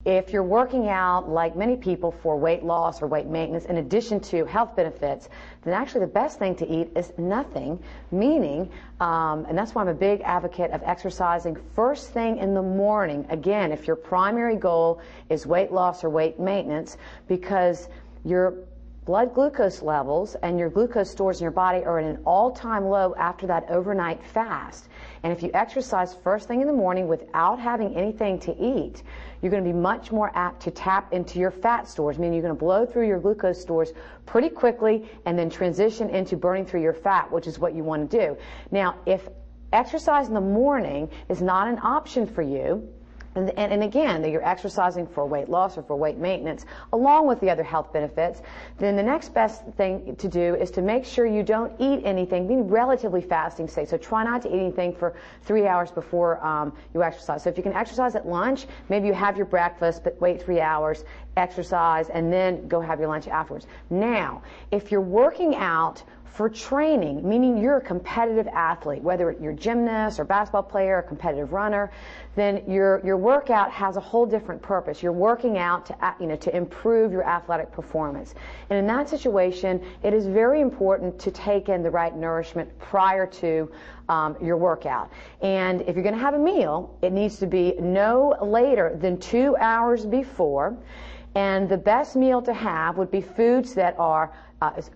if you're working out, like many people, for weight loss or weight maintenance, in addition to health benefits, then actually the best thing to eat is nothing, meaning, and that's why I'm a big advocate of exercising first thing in the morning, again, if your primary goal is weight loss or weight maintenance, because your blood glucose levels and your glucose stores in your body are at an all-time low after that overnight fast. And if you exercise first thing in the morning without having anything to eat, you're going to be much more apt to tap into your fat stores, meaning you're going to blow through your glucose stores pretty quickly and then transition into burning through your fat, which is what you want to do. Now, if exercise in the morning is not an option for you, and again, that you're exercising for weight loss or for weight maintenance, along with the other health benefits, then the next best thing to do is to make sure you don't eat anything, be relatively fasting state. So try not to eat anything for 3 hours before you exercise. So if you can exercise at lunch, maybe you have your breakfast, but wait 3 hours, exercise, and then go have your lunch afterwards. Now, if you're working out for training, meaning you're a competitive athlete, whether you're a gymnast or basketball player or competitive runner, then your workout has a whole different purpose. You're working out to improve your athletic performance. And in that situation, it is very important to take in the right nourishment prior to your workout. And if you're going to have a meal, it needs to be no later than 2 hours before. And the best meal to have would be foods that are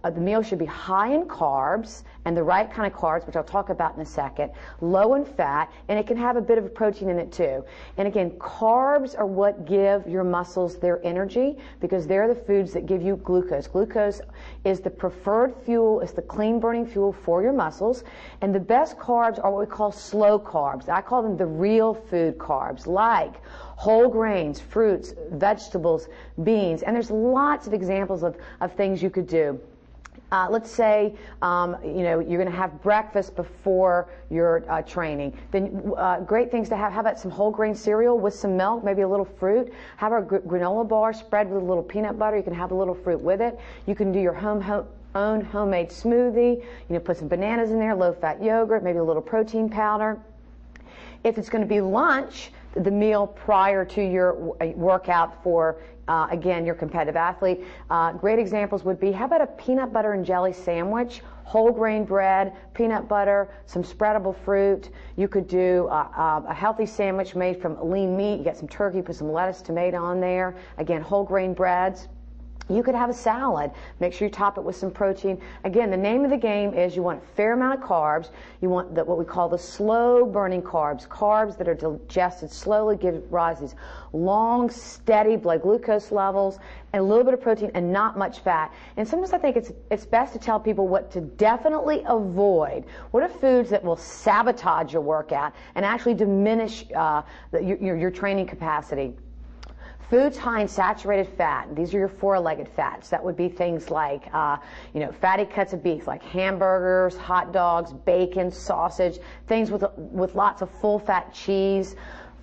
the meal should be high in carbs, and the right kind of carbs, which I'll talk about in a second, low in fat, and it can have a bit of protein in it too. And again, carbs are what give your muscles their energy, because they're the foods that give you glucose. Glucose is the preferred fuel, it's the clean burning fuel for your muscles, and the best carbs are what we call slow carbs. I call them the real food carbs, like whole grains, fruits, vegetables, beans, and there's lots of examples of things you could do. Let's say you're going to have breakfast before your training. Then great things to have. How about some whole grain cereal with some milk, maybe a little fruit? How about a granola bar spread with a little peanut butter? You can have a little fruit with it. You can do your own homemade smoothie. Put some bananas in there, low-fat yogurt, maybe a little protein powder. If it's going to be lunch, the meal prior to your workout for, again, your competitive athlete, great examples would be, how about a peanut butter and jelly sandwich, whole grain bread, peanut butter, some spreadable fruit. You could do a healthy sandwich made from lean meat. You get some turkey, put some lettuce, tomato on there. Again, whole grain breads. You could have a salad. Make sure you top it with some protein. Again, the name of the game is you want a fair amount of carbs. You want what we call the slow-burning carbs, carbs that are digested slowly, give rise to these long, steady blood glucose levels, and a little bit of protein and not much fat. And sometimes I think it's best to tell people what to definitely avoid. What are foods that will sabotage your workout and actually diminish your training capacity? Foods high in saturated fat. These are your four-legged fats. That would be things like, fatty cuts of beef, like hamburgers, hot dogs, bacon, sausage, things with lots of full-fat cheese.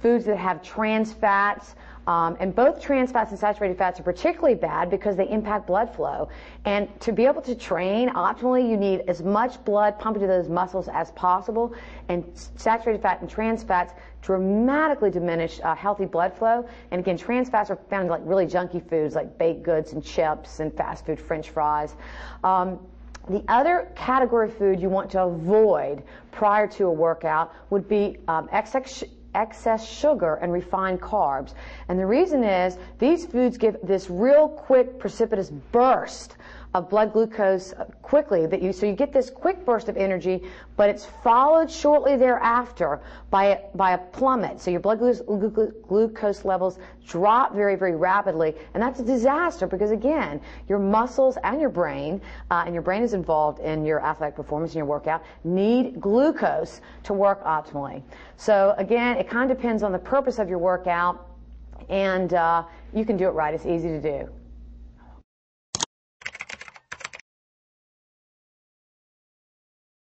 Foods that have trans fats. And both trans fats and saturated fats are particularly bad because they impact blood flow. And to be able to train optimally, you need as much blood pumped into those muscles as possible. And saturated fat and trans fats dramatically diminish healthy blood flow. And again, trans fats are found in like really junky foods like baked goods and chips and fast food French fries. The other category of food you want to avoid prior to a workout would be excess sugar and refined carbs. And the reason is these foods give this real quick precipitous burst of blood glucose quickly, so you get this quick burst of energy, but it's followed shortly thereafter by a plummet. So your blood glucose levels drop very, very rapidly, and that's a disaster because, again, your muscles and your brain is involved in your athletic performance and your workout, need glucose to work optimally. So again, it kind of depends on the purpose of your workout, and you can do it right. It's easy to do.